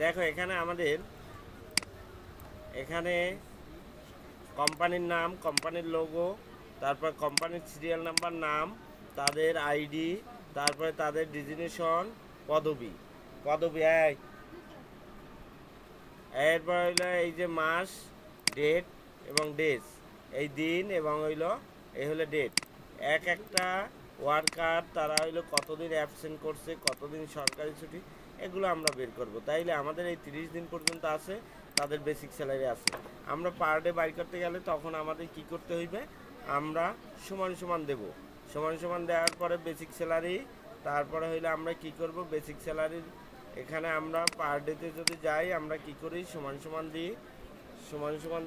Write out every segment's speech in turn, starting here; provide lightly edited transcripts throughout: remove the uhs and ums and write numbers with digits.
দেখো এখানে আমাদের এখানে কোম্পানির নাম, কোম্পানির লোগো, তারপর কোম্পানির সিরিয়াল নাম্বার, নাম, তাদের আইডি, তারপরে তাদের ডিজিগনেশন, পদবি পদবি এরপর হইলো এই যে মাস, ডেট এবং ডেজ, এই দিন এবং এই হলো ডেট। এক একটা ওয়ার্কার তারা কতদিন অ্যাবসেন্ট করছে, কতদিন সরকারি ছুটি, এগুলো আমরা বের করব। তাইলে আমাদের এই 30 দিন পর্যন্ত আছে, তাদের বেসিক স্যালারি আছে। আমরা পার ডে বাই করতে গেলে তখন আমাদের কি করতে হইবে, আমরা সমান সমান দেব। সমান সমান দেওয়ার পরে বেসিক স্যালারি, তারপরে আমরা কি করব, বেসিক স্যালারির এখানে আমরা পার ডেতে যদি যাই আমরা কি করি, সমান সমান দিই। সমান সমান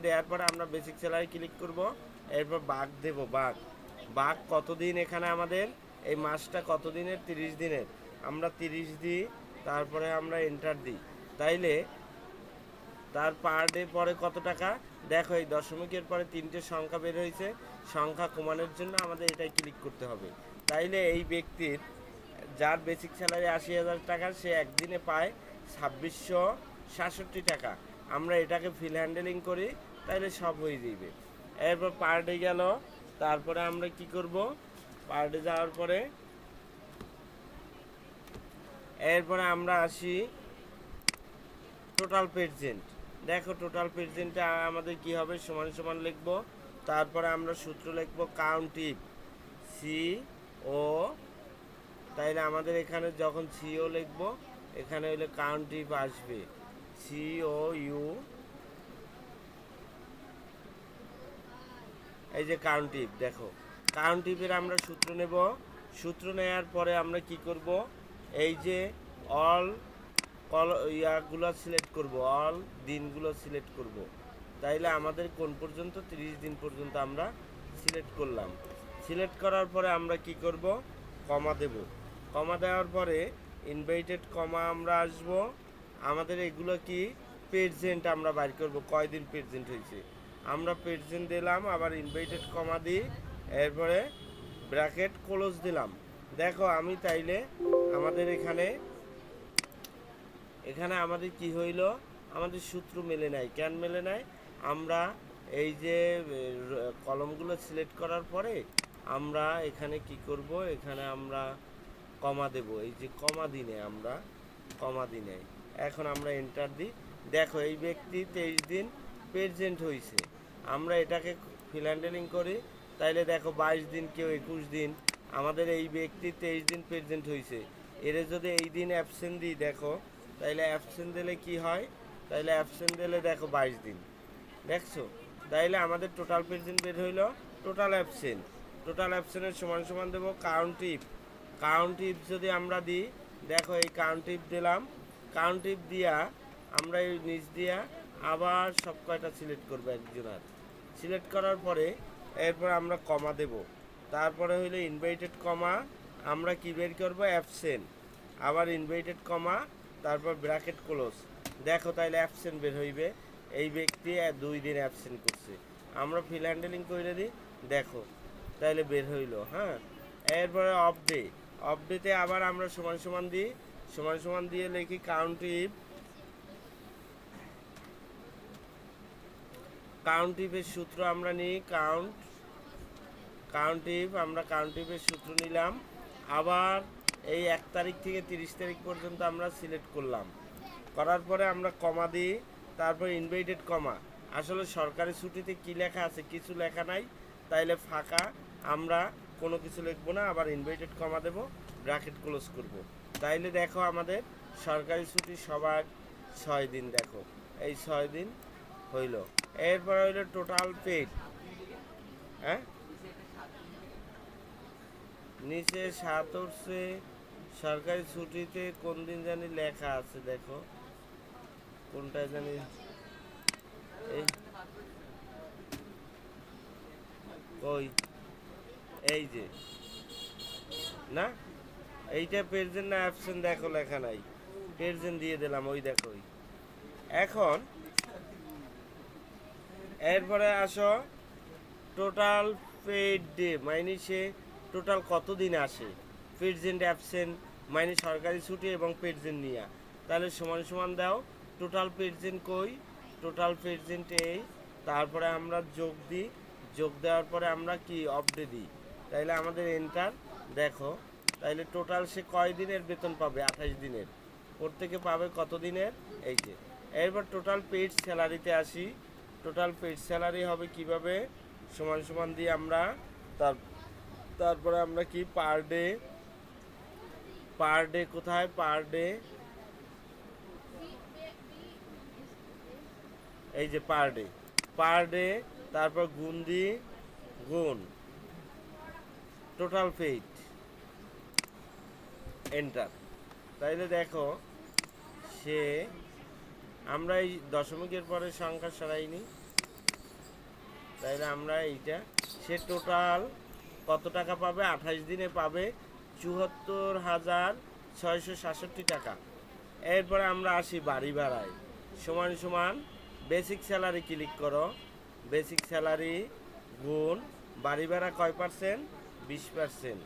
দেওয়ার পরে আমরা বেসিক স্যালারি ক্লিক করব। এরপর বাঘ দেব, বাঘ কতদিন, এখানে আমাদের এই মাসটা কত দিনের, 30 দিনের, আমরা 30 দিই। তারপরে আমরা এন্টার দিই। তাইলে তার পার ডে পরে কত টাকা, দেখো এই দশমিকের পরে 3টে সংখ্যা বের হয়েছে। সংখ্যা কমানোর জন্য আমাদের এটাই ক্লিক করতে হবে। তাইলে এই ব্যক্তির যার বেসিক স্যালারি 80,000 টাকা, সে একদিনে পায় 2666 টাকা। আমরা এটাকে ফিল হ্যান্ডেলিং করি, তাইলে সব হয়ে যাবে। এরপর পার ডে গেল। তারপরে আমরা কি করব, পার ডে যাওয়ার পরে এরপরে আমরা আসি টোটাল প্রেজেন্ট। দেখো টোটাল প্রেজেন্টে আমাদের কি হবে, সমান সমান লিখব। তারপরে আমরা সূত্র লিখব কাউন্ট ইফ সি ও, তাইলে আমাদের এখানে যখন সিও লিখব, এখানে হইলে কাউন্ট ইফ আসবে সি ও ইউ, এই যে কাউন্ট ইফ। দেখো কাউন্ট ইফের আমরা সূত্র নেব। সূত্র নেওয়ার পরে আমরা কি করব, এই যে অল ইয়াগুলো সিলেক্ট করব, অল দিনগুলো সিলেক্ট করব। তাইলে আমাদের কোন পর্যন্ত, 30 দিন পর্যন্ত আমরা সিলেক্ট করলাম। সিলেক্ট করার পরে আমরা কি করব, কমা দেব। কমা দেওয়ার পরে ইনভাইটেড কমা আমরা আসব। আমাদের এগুলো কি প্রেজেন্ট আমরা বাইর করব, কয়দিন প্রেজেন্ট হয়েছে। আমরা প্রেজেন্ট দিলাম, আবার ইনভাইটেড কমা দিই, এরপরে ব্র্যাকেট ক্লোজ দিলাম। দেখো আমি তাইলে আমাদের এখানে আমাদের কি হইল, আমাদের সূত্র মেলে নাই। কেন মেলে নাই, আমরা এই যে কলমগুলো সিলেক্ট করার পরে আমরা এখানে কি করব, এখানে আমরা কমা দেব। এই যে কমা দিনে আমরা কমা দিনে, এখন আমরা এন্টার দিই। দেখো এই ব্যক্তি 23 দিন প্রেজেন্ট হয়েছে। আমরা এটাকে ফিল হ্যান্ডেলিং করি, তাইলে দেখো 22 দিন, কেউ 21 দিন, আমাদের এই ব্যক্তি 23 দিন প্রেজেন্ট হয়েছে। এর যদি এই দিন অ্যাবসেন্ট দিই, দেখো তাইলে অ্যাবসেন্ট দিলে কি হয়, তাইলে অ্যাবসেন্ট দিলে দেখো 22 দিন, দেখছো। তাইলে আমাদের টোটাল প্রেজেন্ট বের হইল, টোটাল অ্যাবসেন্ট। টোটাল অ্যাবসেন্টের সমান সমান দেবো কাউন্ট ইফ। কাউন্ট ইফ যদি আমরা দিই, দেখো এই কাউন্ট ইফ দিলাম। কাউন্ট ইফ দিয়া আমরা এই নিচ দিয়া আবার সব কয়টা সিলেক্ট করবো একজনের। সিলেক্ট করার পরে এরপর আমরা কমা দেব। তারপরে হইলো ইনভাইটেড কমা, আমরা কি বের করবো, অ্যাবসেন্ট, আবার ইনভাইটেড কমা, তারপর ব্র্যাকেট ক্লোজ। দেখো তাইলে অ্যাবসেন্ট বের হইবে, এই ব্যক্তি 2 দিন অ্যাবসেন্ট করছে। আমরা ফিল হ্যান্ডেলিং করে দিই, দেখো তাইলে বের হইলো। হ্যাঁ, এরপরে অফ ডে। অফ ডেতে আবার আমরা সমান সমান দিই। সমান সমান দিয়ে লিখি কাউন্ট ইফ। কাউন্ট ইফের সূত্র আমরা নিই, কাউন্ট ইফ, আমরা কাউন্ট ইফের সূত্র নিলাম। আবার এই 1 তারিখ থেকে 30 তারিখ পর্যন্ত আমরা সিলেক্ট করলাম। করার পরে আমরা কমা দিই, তারপর ইনভাইটেড কমা। আসলে সরকারি ছুটিতে কি লেখা আছে, কিছু লেখা নাই, তাইলে ফাঁকা, আমরা কোনো কিছু লিখবো না, আবার ইনভাইটেড কমা দেব, ব্র্যাকেট ক্লোজ করব। তাইলে দেখো আমাদের সরকারি ছুটি সবার 6 দিন, দেখো এই 6 দিন হইল। এরপর হইল টোটাল পেড। হ্যাঁ, নিচে 7 উঠছে, সরকারি ছুটিতে কোন দিন জানি লেখা আছে, দেখো কোনটা জানি, এই ওই এই যে না, এইটা প্রেজেন্ট না অ্যাবসেন্ট, দেখো লেখা নাই, প্রেজেন্ট দিয়ে দিলাম, ওই দেখো। এখন এরপরে আসো টোটাল পেড ডে, মাইনে সে টোটাল কত দিন আসে, প্রেজেন্ট অ্যাবসেন্ট মানে সরকারি ছুটি এবং প্রেজেন্ট নিয়া, তাহলে সমান সমান দাও টোটাল প্রেজেন্ট কই, টোটাল প্রেজেন্ট এই, তারপরে আমরা যোগ দিই, যোগ দেওয়ার পরে আমরা কি অফডে দিই, তাইলে আমাদের এন্টার দেখো, তাইলে টোটাল সে কয় দিনের বেতন পাবে, 28 দিনের, প্রত্যেকে পাবে কত দিনের, এই যে। এরপর টোটাল পেইড স্যালারিতে আসি, টোটাল পেইড স্যালারি হবে কিভাবে, সমান সমান দিয়ে আমরা তারপরে আমরা কি পার ডে কোথায়, এই যে পার ডে, তারপর গুণ টোটাল পেইড, এন্টার। তাইলে দেখো সে, আমরা এই দশমিকের পরে সংখ্যা সরাইনি, তাইলে আমরা এইটা, সে টোটাল কত টাকা পাবে, 28 দিনে পাবে 74,667 টাকা। এরপরে আমরা আসি বাড়ি ভাড়ায়, সমান সমান বেসিক স্যালারি ক্লিক করো, বেসিক স্যালারি গুণ বাড়ি ভাড়া কয় পার্সেন্ট, 20%,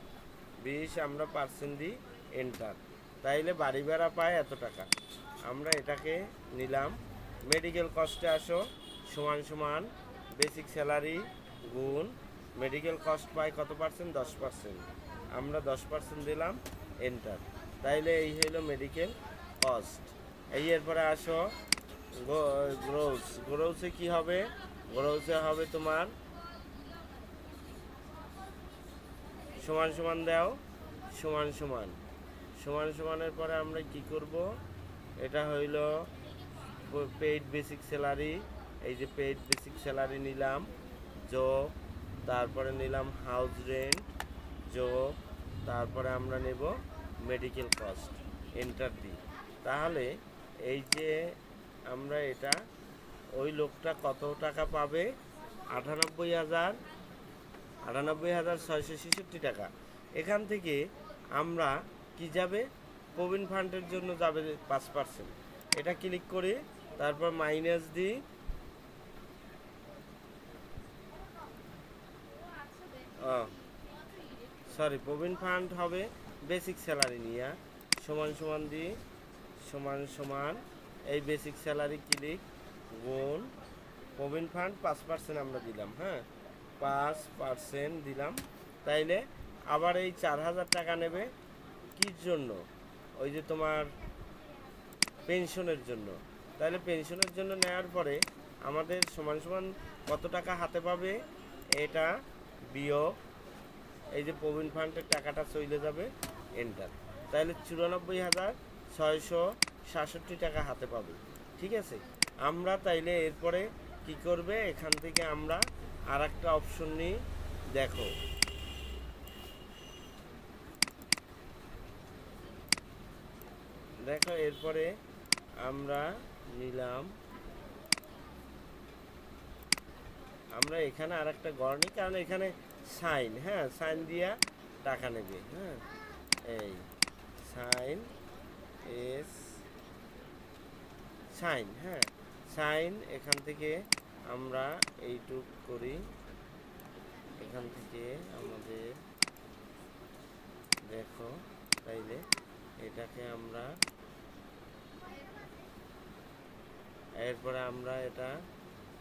20 আমরা পার্সেন্ট দিই, এন্টার। তাইলে বাড়ি ভাড়া পায় এত টাকা, আমরা এটাকে নিলাম। মেডিকেল কস্টে আসো, সমান সমান বেসিক স্যালারি গুণ মেডিকেল কস্ট পায় কত পার্সেন্ট, 10%, আমরা 10% দিলাম, এন্টার। তাইলে এই হলো মেডিকেল কস্ট। এরপরে আসো গ্রোসে কি হবে, গ্রোসে হবে তোমার সমান সমান দাও, সমান সমানের পরে আমরা কি করব, এটা হইল পেইড বেসিক স্যালারি, এই যে পেইড বেসিক স্যালারি নিলাম, যোগ, তারপরে নিলাম হাউস রেন্ট, যোগ, তারপরে আমরা নেব মেডিকেল কস্ট, এন্টার দিই। তাহলে এই যে আমরা এটা, ওই লোকটা কত টাকা পাবে, 98,666 টাকা। এখান থেকে আমরা কি যাবে, প্রভিডেন্ট ফান্ডের জন্য যাবে 5%, এটা ক্লিক করে তারপর মাইনাস দিই, প্রভিডেন্ট ফান্ড হবে বেসিক স্যালারি নিয়ে, সমান সমান দিই, সমান এই বেসিক স্যালারি ক্লিক গুণ প্রভিডেন্ট ফান্ড 5% আমরা দিলাম, হ্যাঁ 5% দিলাম। তাইলে আবার এই 4,000 টাকা নেবে কির জন্য, ওই যে তোমার পেনশনের জন্য। তাহলে পেনশনের জন্য নেওয়ার পরে আমাদের সমান সমান কত টাকা হাতে পাবে, এটা বিয়োগ এই যে প্রভিডেন্ট ফান্ডের টাকাটা চলে যাবে, এন্টার। তাহলে 94,667 টাকা হাতে পাবে, ঠিক আছে। আমরা তাইলে এরপরে কি করবে, এখান থেকে আমরা আর একটা অপশন নিই, দেখো এরপরে আমরা নিলাম, আমরা এখানে আর একটা গড় নিই, কারণ এখানে সাইন, হ্যাঁ সাইন দিয়া টাকা নেবে, হ্যাঁ এই সাইন সাইন, হ্যাঁ সাইন, এখান থেকে আমরা এইটুক করি, এখান থেকে আমাদের দেখো, তাইলে এটাকে আমরা, এরপরে আমরা এটা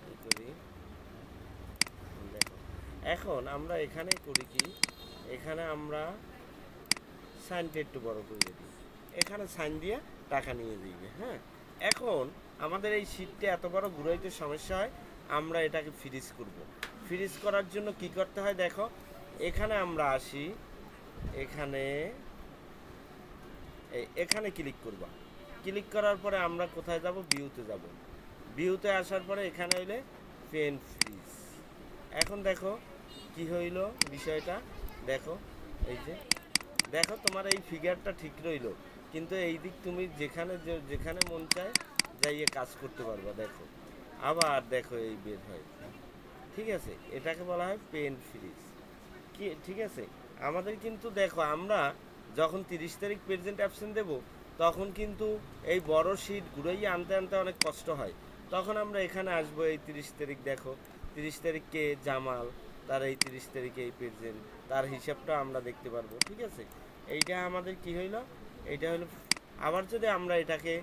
কি করি, দেখো এখন আমরা এখানে করি কি, এখানে আমরা সাইনটা একটু বড় করে দিই, এখানে সাইন দিয়ে টাকা নিয়ে দিবে, হ্যাঁ। এখন আমাদের এই শীটটা এত বড় ঘুরাইতে সমস্যা হয়, আমরা এটাকে ফ্রিজ করব। ফ্রিজ করার জন্য কি করতে হয়, দেখো এখানে আমরা আসি, এখানে ক্লিক করবা, ক্লিক করার পরে আমরা কোথায় যাব, ভিউতে যাব, ভিউতে আসার পরে এখানে হইলে পেন ফ্রিজ। এখন দেখো কি হইল বিষয়টা, দেখো এই যে দেখো তোমার এই ফিগারটা ঠিক রইল, কিন্তু এই দিক তুমি যেখানে মন চায় যাইয়ে কাজ করতে পারবা, দেখো আবার দেখো এই বের হয়, ঠিক আছে। এটাকে বলা হয় পেন ফ্রিজ, কি ঠিক আছে। আমাদের কিন্তু দেখো আমরা যখন 30 তারিখ প্রেজেন্ট অ্যাবসেন্ট দেব, তখন কিন্তু এই বড় শিট ঘুরাইয়ে আনতে অনেক কষ্ট হয়, তখন আমরা এখানে আসবো, এই 30 তারিখ দেখো, 30 তারিখ কে, জামাল, তার এই 30 তারিখে এই প্রেজেন্ট, তার হিসাবটা আমরা দেখতে পারবো। ঠিক আছে, এইটা আমাদের কি হইলো, এইটা হলো। আবার যদি আমরা এটাকে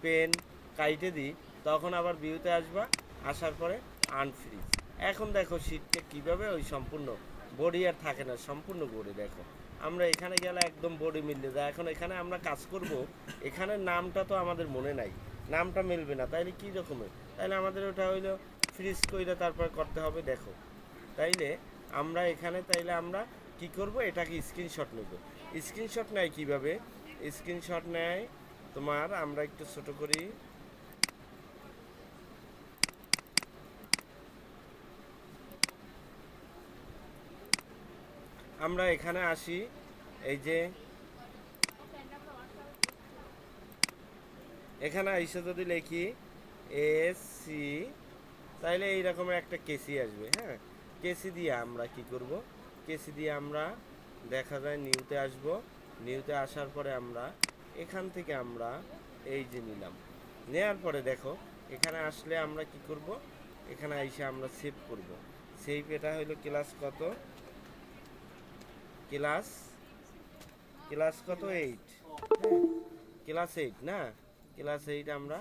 পেন কাইটে দিই, তখন আবার ভিউতে আসবা, আসার পরে আনফ্রিজ। এখন দেখো শীটটা কীভাবে ওই সম্পূর্ণ বডি আর থাকে না, সম্পূর্ণ বডি দেখো। আমরা এখানে গেলে একদম বডি মিললে যায়। এখন এখানে আমরা কাজ করব, এখানে নামটা তো আমাদের মনে নাই, নামটা মিলবে না, তাইলে কী রকমের, তাইলে আমাদের ওটা হইলো ফ্রিজ করে তারপর করতে হবে। দেখো তাইলে আমরা এখানে তাইলে আমরা কি করব, এটাকে স্ক্রিনশট নেব। স্ক্রিনশট নেয় কিভাবে, স্ক্রিনশট নেয় তোমার, আমরা একটু ছোট করি, আমরা এখানে আসি, এই যে এখানে এসে যদি লিখি এসি, তাইলে এই রকমের একটা কেসি আসবে। হ্যাঁ, কেসি দিয়ে আমরা কি করব, কেসি দিয়ে আমরা দেখা যায় নিউতে আসব। নিউতে আসার পরে আমরা এখান থেকে আমরা এই যে নিলাম, নেওয়ার পরে দেখো এখানে আসলে আমরা কি করব, এখানে এসে আমরা সেভ করব। সেভ, এটা হলো ক্লাস কত, ক্লাস ক্লাস কত 8, হ্যাঁ ক্লাস 8 না, ক্লাস 8 আমরা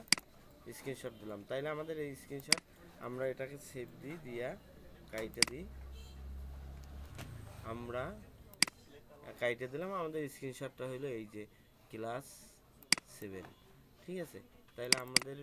স্ক্রিনশট দিলাম। তাইলে আমাদের এই স্ক্রিনশট, আমরা এটাকে সেভ দিই, দিয়া কাইটে দিই, আমরা কাইটে দিলাম, আমাদের স্ক্রিনশটটা হলো এই যে ক্লাস 7। ঠিক আছে, তাইলে আমাদের